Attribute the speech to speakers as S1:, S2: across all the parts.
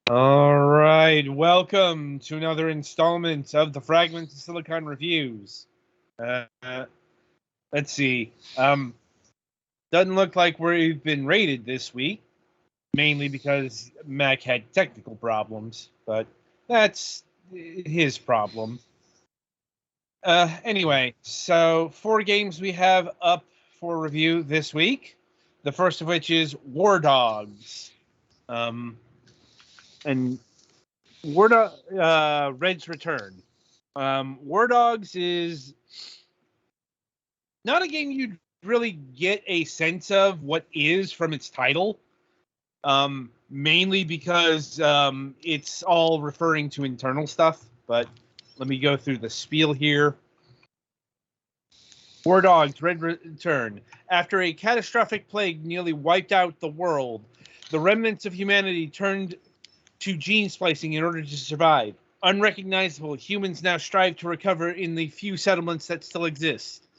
S1: All right, welcome to another installment of the Fragments of Silicon Reviews. Uh, let's see. Doesn't look like we've been rated this week, mainly because Mac had technical problems, but that's his problem. Anyway, so 4 games we have up for review this week. The first of which is WarDogs. And Red's Return. WarDogs is not a game you'd really get a sense of what is from its title, mainly because it's all referring to internal stuff. But let me go through the spiel here. WarDogs Red Return. After a catastrophic plague nearly wiped out the world, the remnants of humanity turned to gene splicing in order to survive. Unrecognizable, humans now strive to recover in the few settlements that still exist.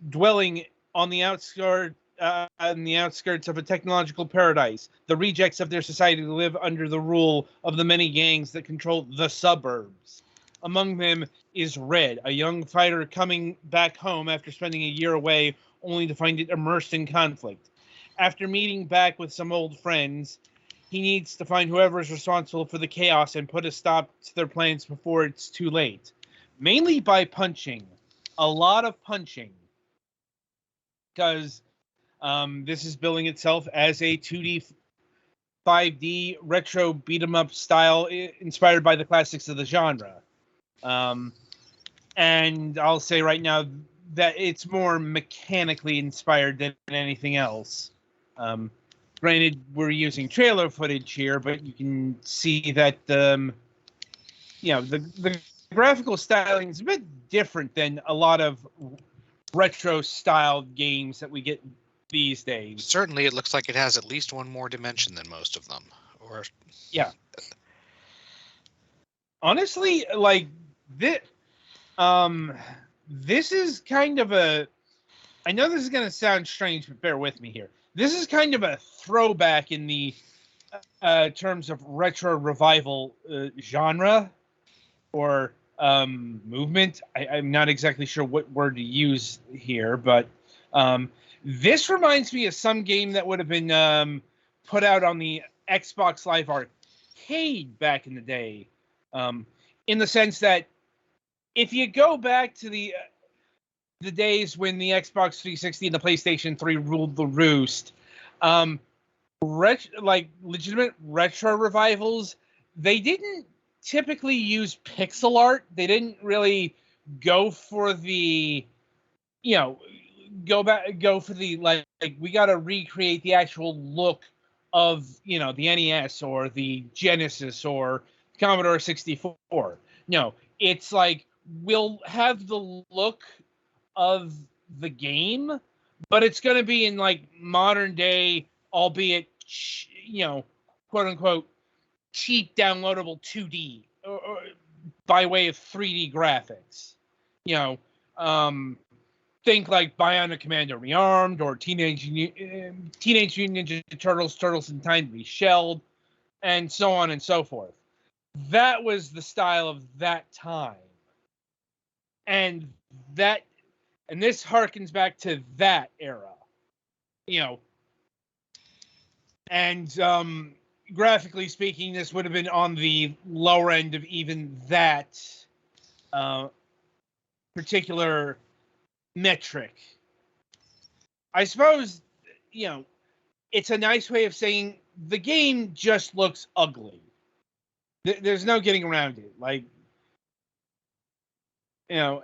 S1: Dwelling on the outskirts of a technological paradise, the rejects of their society live under the rule of the many gangs that control the suburbs. Among them is Red, a young fighter coming back home after spending a year away, only to find it immersed in conflict. After meeting back with some old friends, he needs to find whoever is responsible for the chaos and put a stop to their plans before it's too late. Mainly by punching. A lot of punching. Because this is billing itself as a 2D, 5D retro beat 'em up style inspired by the classics of the genre. And I'll say right now that it's more mechanically inspired than anything else. Granted, we're using trailer footage here, but you can see that the graphical styling is a bit different than a lot of retro styled games that we get these days.
S2: Certainly, it looks like it has at least one more dimension than most of them. Or
S1: yeah. Honestly, like this, this is kind of a. I know this is going to sound strange, but bear with me here. This is kind of a throwback in the terms of retro revival genre or movement. I'm not exactly sure what word to use here, but this reminds me of some game that would have been put out on the Xbox Live Arcade back in the day, in the sense that if you go back to the days when the Xbox 360 and the PlayStation 3 ruled the roost, legitimate retro revivals, they didn't typically use pixel art. They didn't really go for the, go for the like we got to recreate the actual look of the NES or the Genesis or Commodore 64. No, it's like we'll have the look of the game, but it's going to be in like modern day, albeit quote unquote cheap downloadable 2D or by way of 3D graphics. Think like Bionic Commando Rearmed or Teenage Mutant Ninja Turtles, Turtles in Time to Be Shelled, and so on and so forth. That was the style of that time. And this harkens back to that era. And graphically speaking, this would have been on the lower end of even that particular metric. I suppose, it's a nice way of saying the game just looks ugly. There's no getting around it. Like, it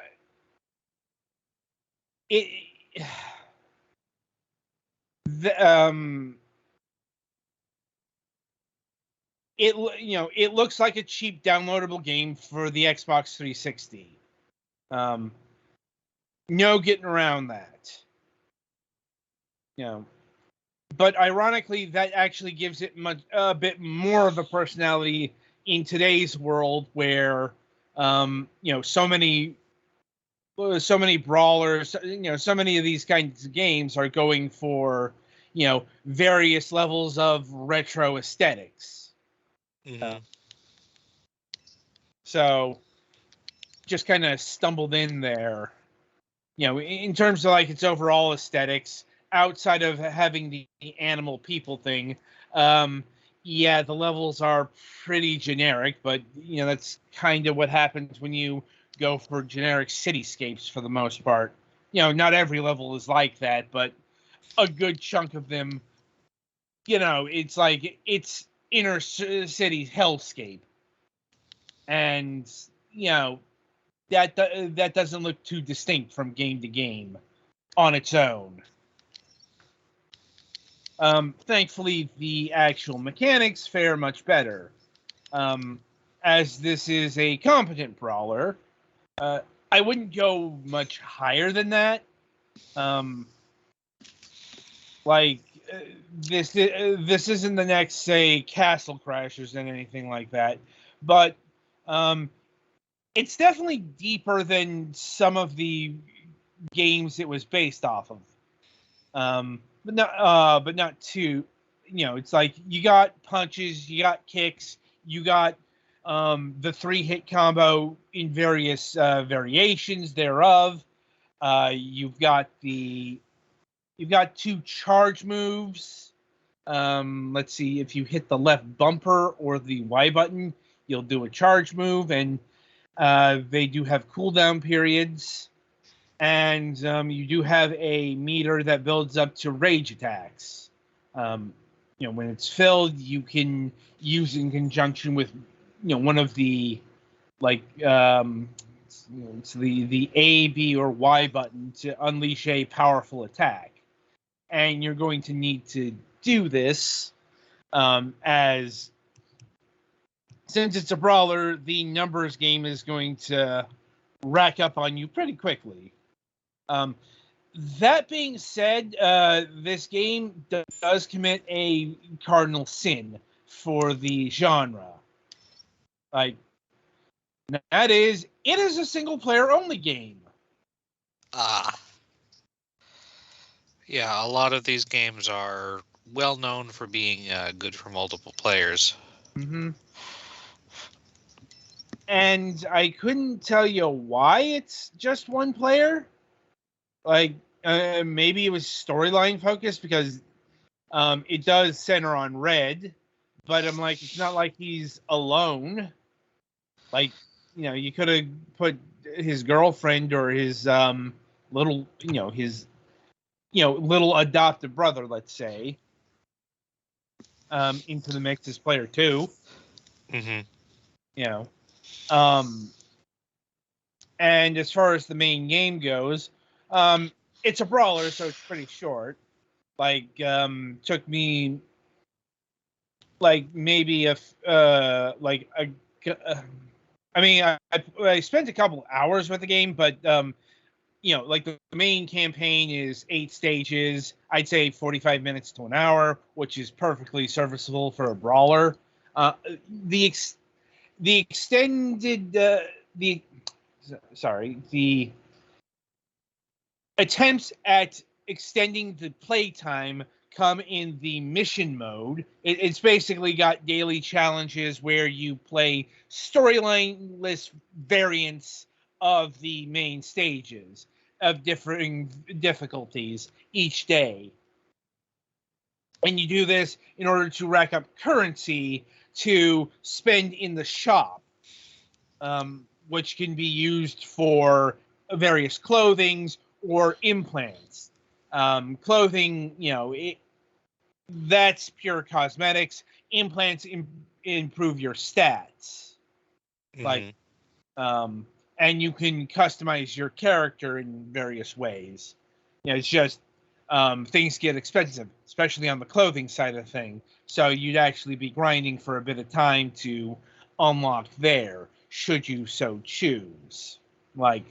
S1: it looks like a cheap downloadable game for the Xbox 360. No getting around that. But ironically, that actually gives it a bit more of a personality in today's world, where so many brawlers, so many of these kinds of games are going for various levels of retro aesthetics.
S2: Mhm.
S1: So just kind of stumbled in there. In terms of like its overall aesthetics, outside of having the animal people thing, yeah, the levels are pretty generic, but that's kind of what happens when you go for generic cityscapes for the most part. Not every level is like that, but a good chunk of them, it's like it's inner city hellscape, and that doesn't look too distinct from game to game on its own. Thankfully, the actual mechanics fare much better. As this is a competent brawler, I wouldn't go much higher than that. Um, like this isn't the next, say, Castle Crashers and anything like that, but it's definitely deeper than some of the games it was based off of. But not too. It's like you got punches, you got kicks, you got the 3-hit combo in various variations thereof. You've got 2 charge moves. Let's see, if you hit the left bumper or the Y button, you'll do a charge move, and they do have cooldown periods. And you do have a meter that builds up to rage attacks. When it's filled, you can use in conjunction with, one of the, like, it's the A, B, or Y button to unleash a powerful attack. And you're going to need to do this, as since it's a brawler, the numbers game is going to rack up on you pretty quickly. That being said, this game does commit a cardinal sin for the genre. Like, that is, it is a single player only game.
S2: Yeah, a lot of these games are well known for being good for multiple players.
S1: Mm-hmm. And I couldn't tell you why it's just one player. Like, maybe it was storyline focused, because it does center on Red, but I'm like, it's not like he's alone. Like, you could have put his girlfriend or his little, his little adopted brother, let's say, into the mix as player 2.
S2: Mm-hmm.
S1: Um, and as far as the main game goes, it's a brawler, so it's pretty short. Like, took me like maybe I mean, I spent a couple hours with the game, but like the main campaign is 8 stages. I'd say 45 minutes to an hour, which is perfectly serviceable for a brawler. The extended the the attempts at extending the playtime come in the mission mode. It's basically got daily challenges where you play storyline-less variants of the main stages of differing difficulties each day. And you do this in order to rack up currency to spend in the shop, which can be used for various clothings or implants. Clothing, that's pure cosmetics. Implants improve your stats.
S2: Mm-hmm.
S1: Like, and you can customize your character in various ways. It's just things get expensive, especially on the clothing side of the thing. So you'd actually be grinding for a bit of time to unlock there, should you so choose. Like,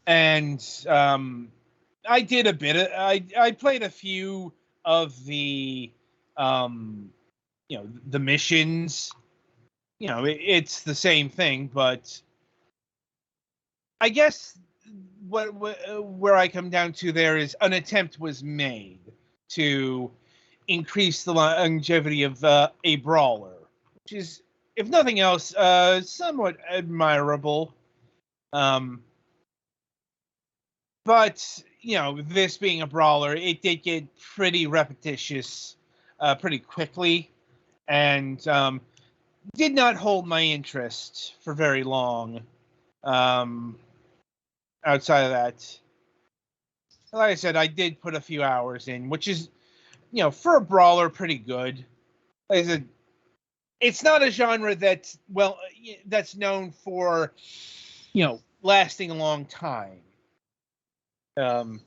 S1: and I did a bit of I played a few of the the missions. It's the same thing, but I guess where I come down to there is an attempt was made to increase the longevity of a brawler, which is, if nothing else, somewhat admirable. But this being a brawler, it did get pretty repetitious pretty quickly, and did not hold my interest for very long. Outside of that, like I said, I did put a few hours in, which is, for a brawler, pretty good. Like I said, it's not a genre that's known for, lasting a long time. And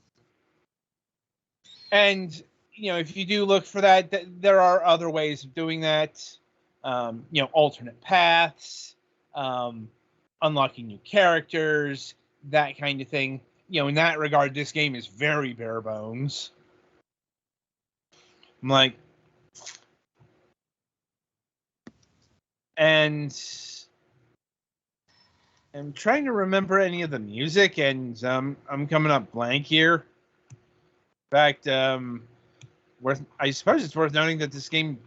S1: if you do look for that, there are other ways of doing that. Alternate paths, unlocking new characters, that kind of thing. In that regard, this game is very bare bones. And I'm trying to remember any of the music, and I'm coming up blank here. In fact, I suppose it's worth noting that this game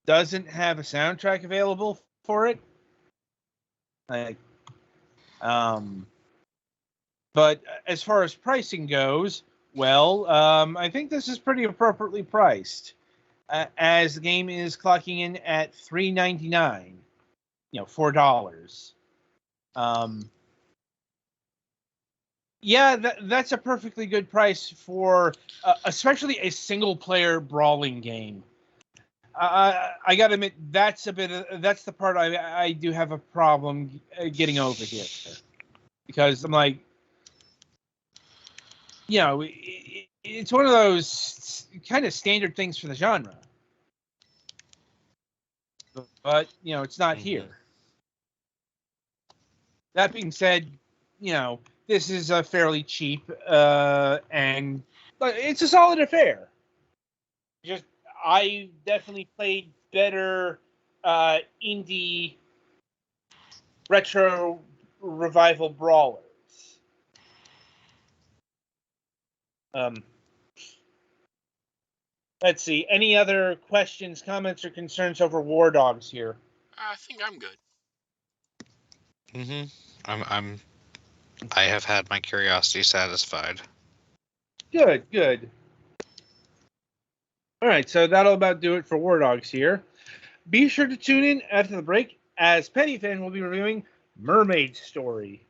S1: doesn't have a soundtrack available for it. But as far as pricing goes, I think this is pretty appropriately priced, as the game is clocking in at $3.99, $4. Yeah, that's a perfectly good price for, especially a single-player brawling game. I gotta admit, that's the part I do have a problem getting over here, because I'm like, it's one of those kind of standard things for the genre, but it's not here. That being said, this is a fairly cheap, but it's a solid affair. Just, I definitely played better indie retro revival brawlers. Let's see. Any other questions, comments, or concerns over WarDogs here?
S3: I think I'm good.
S2: I have had my curiosity satisfied.
S1: Good. All right, so that'll about do it for WarDogs here. Be sure to tune in after the break, as Petty Fan will be reviewing Mermaid Story.